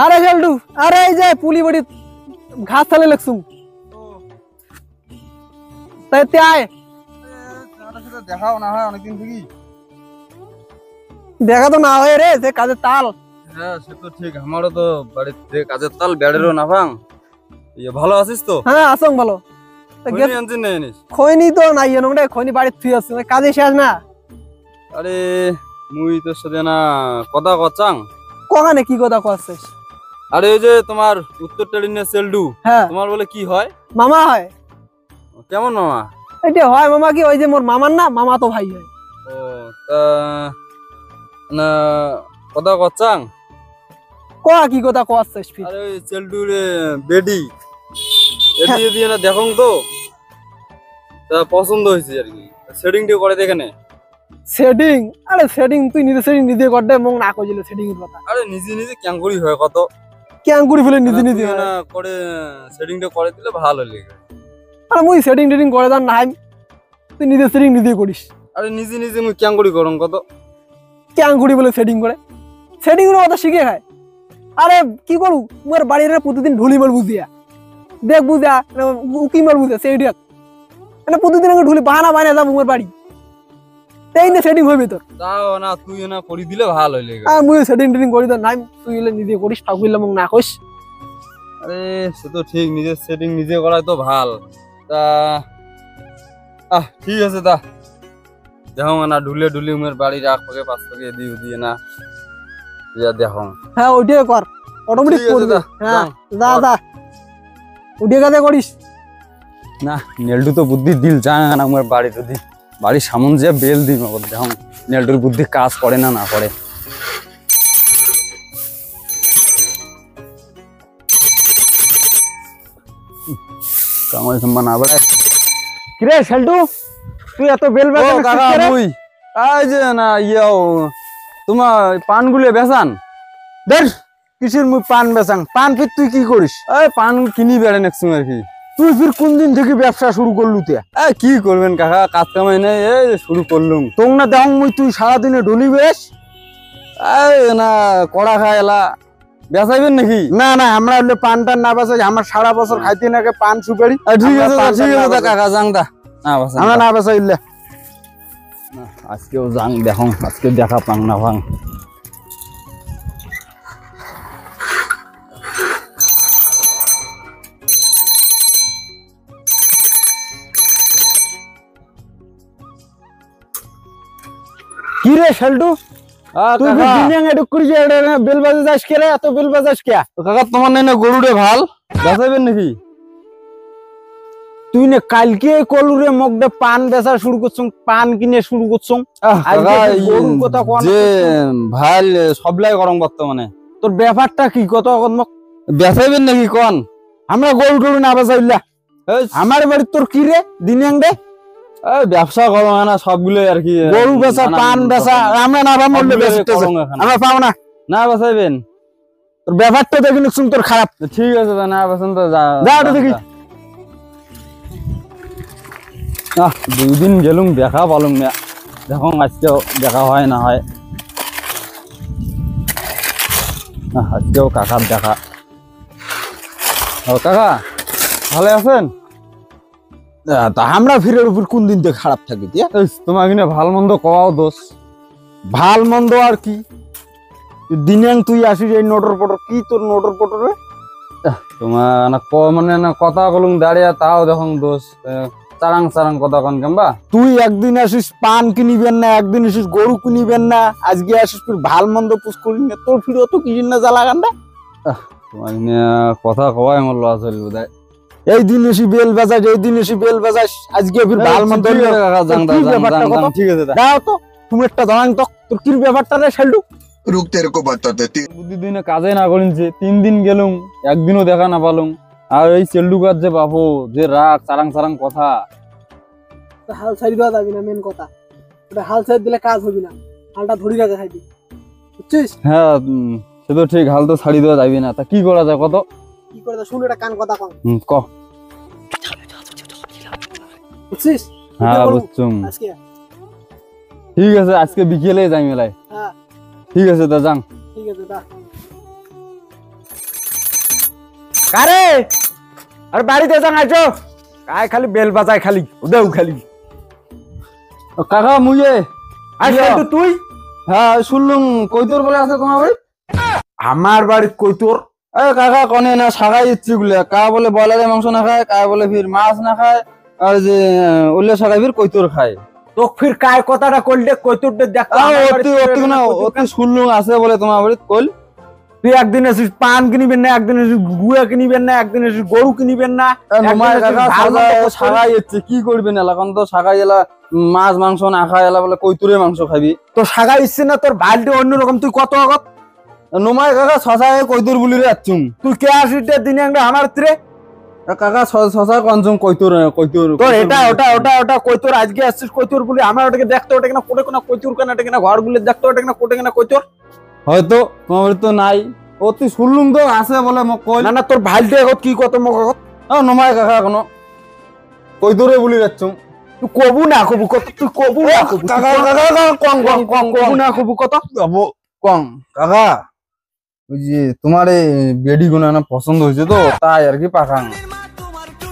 আরে জেলডু, আরে এই যে পুলি বড়ি ঘাস থালে লাগছুম তাই তে আয়। দেখাও না হয় অনেকদিন থেকে। দেখা তো না হয় রে, যে কাজের তাল। হ্যাঁ সে তো ঠিক, আমারও তো বাড়িতে কাজের তাল বেড়েরও না ভাঙ। ভালো আছিস তো? হ্যাঁ আসং ভালো। খৈনি তো নাই এনো রে, খৈনি বাড়ি থুই আছে, কাজে শেষ না। আরে মুই তোর সাথে না কথা কচাং। কখানে কি কথা কছিস? আরে ওই যে তোমার উত্তর টেরিনের সেলডু, হ্যাঁ তোমার বলে কি হয়? মামা হয়। কেমন মামা? এটা হয় মামা কি, ওই যে মোর মামার না, মামা তো ভাই হয়। ও তা না কথা কচাং। কি কথা কছিস? আরে ওই সেলডুর বেডি এদিকে দিয়ে না দেখুন তো, তা পছন্দ হয়েছে আর কি, সেটিংটা করে দেখে নে। সেটিং? আরে সেটিং তুই নিজে সেটিং নিজে কর দে, মং না কইছিল সেটিং এর কথা। আরে নিজে নিজে ক্যাঙ্গুরি হয় কত, ক্যাঙ্গুরি ফেলে নিজে নিজে না করে সেটিংটা করে দিলে ভালো লাগে। আরে মুই সেটিং টেটিং করে দান নাই, তুই নিজে সেটিং নিজে করিস। আরে নিজে নিজে মুই ক্যাঙ্গুরি করং কত। ক্যাঙ্গুরি বলে সেটিং করে, সেটিং এর কথা শিখে খায়। আরে কি করু, মোর বাড়ির প্রতিদিন ঢুলি মাল বুঝিয়া দেখ, বুঝা উকি মাল বুঝা সেই দেখ, মানে প্রতিদিন আমি ঢুলি বাহানা বাহানা যাবো মোর বাড়ি, তাই না সেটিং হইবে তোর। তাও না তুই না করে দিলে ভালো হইলে। আর মুই সেটিং টেটিং করি তো নাই, তুই এলে নিজে করিস, ঠাকুরলে মং না কইস। আরে সে তো ঠিক, নিজের সেটিং নিজে করাই তো ভাল। তা ঠিক আছে, তা দেখো না ঢুলে ঢুলি উমের বাড়ির আগ পাকে পাঁচ পাকে দিয়ে দিয়ে না দেখো। হ্যাঁ ওইটাই কর, অটোমেটিক করবে। হ্যাঁ যা যা ওইটা কাজে করিস না। নেলটু তো বুদ্ধি দিল যায় না আমার বাড়ির, যদি বাড়ির সামন যে বেল দিই দেখো নেলটুর বুদ্ধি কাজ করে না না করে। কামাই সম্মান আবার কিরে সেলটু, তুই এত বেল বাজাস কেন? মুই এই যে না তোমার পানগুলো বেচান। দেখ কিসের মুই পান বেচাং, পান ফির তুই কি করিস? এই পান কিনি বেড়ে নেক্সট আর কি। তুই ফির কোন দিন থেকে ব্যবসা শুরু করলু তে? কি করবেন কাকা, কাজ কামাই নেই, এই শুরু করলুম। তোর না দেখ মুই তুই সারাদিনে ডলি বেশ। এই না কড়া খায় এলা বেচাইবেন নাকি? না না, আমরা হলে পান টান না বেচাই, আমার সারা বছর খাইতে নাকি পান সুপারি। ঠিক আছে ঠিক আছে কাকা যাং দা, না বাসা আমরা না বেচাইলে আজকেও যাং দেখো, আজকে দেখা পাং না ভাং। কি রে সেলটু, তুই দিনে এডুক করি যে বেল বাজে যাস কে রে? এত বেল বাজাস কে? কাকা তোমার নাই না গরুরে ভাল বেচাইবেন নাকি? তুই না কালকে কলুরে মগডে পান বেচা শুরু করছং, পান কিনে শুরু করছং। গরুর কথা কোন যে ভাল সবলাই গরম বর্তমানে। তোর ব্যাপারটা কি কত মক বেচাইবেন নাকি কোন? আমরা গরু টরু না বেচাইলা আমার বাড়ি তোর কি রে দিনে ব্যবসা করো না সবগুলো আর কি, গরু বেচা পান বেচা আমরা না ভাব মরলে বেচতেছে, আমরা পাও না। না বেচাইবেন, তোর ব্যাপারটা দেখি শুন তোর খারাপ। ঠিক আছে না বেচেন তো যা দেখি। দুই দিন গেলুম দেখা পালুম না, দেখো আজকেও দেখা হয় না হয়। আজকেও কাকার দেখা। কাকা ভালো আছেন? তা আমরা ফিরের উপর কোন দিন থেকে খারাপ থাকি? তোমার কিনে ভাল মন্দ কওয়াও দোষ। ভাল মন্দ আর কি, দিনে তুই আসিস এই নোটর পটর, কি তোর নোটর পটর? তোমার মানে না কথা বলুন দাঁড়িয়ে, তাও দেখুন দোষ, চারাং চারাং কথা কন কেমবা। তুই একদিন আসিস পান কিনিবেন না, একদিন আসিস গরু কিনিবেন না, আজকে আসিস ফির ভাল মন্দ পুষ করি না, তোর ফির অত কি না জ্বালা গান্ডা। তোমার কথা কওয়াই আমার লস হইল বোধহয়। এই দিন এসে বেল বাজাস, এই দিন এসে বেল বাজাস, আজকে ফির ভাল মন্দ। ঠিক আছে দাও তো তুমি একটা দাঁড়ান তো, তোর কি ব্যাপারটা রে শালটু? रुक तेरे को बताते বুদ্ধি দিনে কাজে না করিনছে, 3 দিন গেলুম একদিনও দেখা না পালুম। আর এই চেল্ডুকার যে বাপু যে রাগ চারাং চারাং কথা, হাল ছাড়ি দেওয়া যাবি না, মেন কথা ওটা, হাল ছাড়ি দিলে কাজ হবে না, হালটা ধরি রাখা খাইবি, বুঝছিস? হ্যাঁ সে তো ঠিক, হাল তো ছাড়ি দেওয়া যাবি না, তা কি করা যায় কত? কি করে শুন, এটা কান কথা কম, ক। বুঝছিস? হ্যাঁ বুঝছুম। আজকে ঠিক আছে আজকে বিকেলে যাই মেলায়। হ্যাঁ ঠিক আছে তা যাং। ঠিক আছে দা। কারে আরে বাড়িতে যান আইছো কাই খালি বেল বাজায় খালি ওদেও খালি কাকা মুইয়ে আইছো তো তুই হ্যাঁ শুনলুম কইতর বলে আছে তোমার বাড়ি? আমার বাড়িতে কই তোর এ কাকা কনে না শাখাই ইচ্ছে গুলা কা বলে বয়লারের মাংস না খায়, কা বলে ফির মাছ না খায়, আর যে উল্লে শাখাই ফির কইতর খায়। তো ফির কাই কথাটা কইলে কই তোর দেখ অতি শুনলুম আছে বলে তোমার বাড়ি কইল। তুই একদিন এসিস পান কিনিবেন না, একদিন এসিস গুয়া কিনিবেন না, একদিন এসিস গরু কিনিবেন না, তোমার একদিন এসিস কাকা ভালো মতো শাখাই ইচ্ছে কি করবেন এলাকান তো শাখাই এলা মাছ মাংস না খায় এলা বলে কইতুরে মাংস খাবি। তো সাগা ইচ্ছে না তোর ভাইলটা অন্যরকম তুই কত আগত নোমাই কাকা শশায় কইতুর বুলি রে আছুম। তুই কে আসিস দিনে একটা আমার ত্রে কাকা শশা কনজম কইতুর কইতুর তোর এটা ওটা ওটা ওটা কই তোর আজকে আসছিস কই তোর বলি আমার ওটাকে দেখতো ওটা কিনা কোটে কোনা কই তোর কেনা এটা কিনা ঘর গুলি দেখতো ওটা কিনা কোটে কিনা কই তোর হয়তো তোমার বাড়ি তো নাই। অতি শুনলুম তো আছে বলে মোক কই। না না তোর ভাইলটা আগত কি কত মোক আগত নোমাই কাকা কোনো কইতুরে বুলি যাচ্ছুম। তুই কবু না কবু কত তুই কবু না কবু কাকা কাকা কম কম কম কবু না কবু কত কম কাকা ওই যে তোমার এই বেডি গুনা না পছন্দ হয়েছে তো তাই আর কি পাখাং।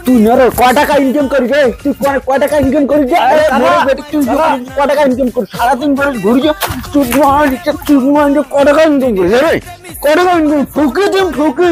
তুই না রে কয় টাকা ইনকাম করি রে তুই কয় টাকা ইনকাম করি রে তুই কয় টাকা ইনকাম করি সারাদিন ধরে ঘুরি তুই কয় টাকা ইনকাম করি রে কয় টাকা ইনকাম ফুকি দিম ফুকি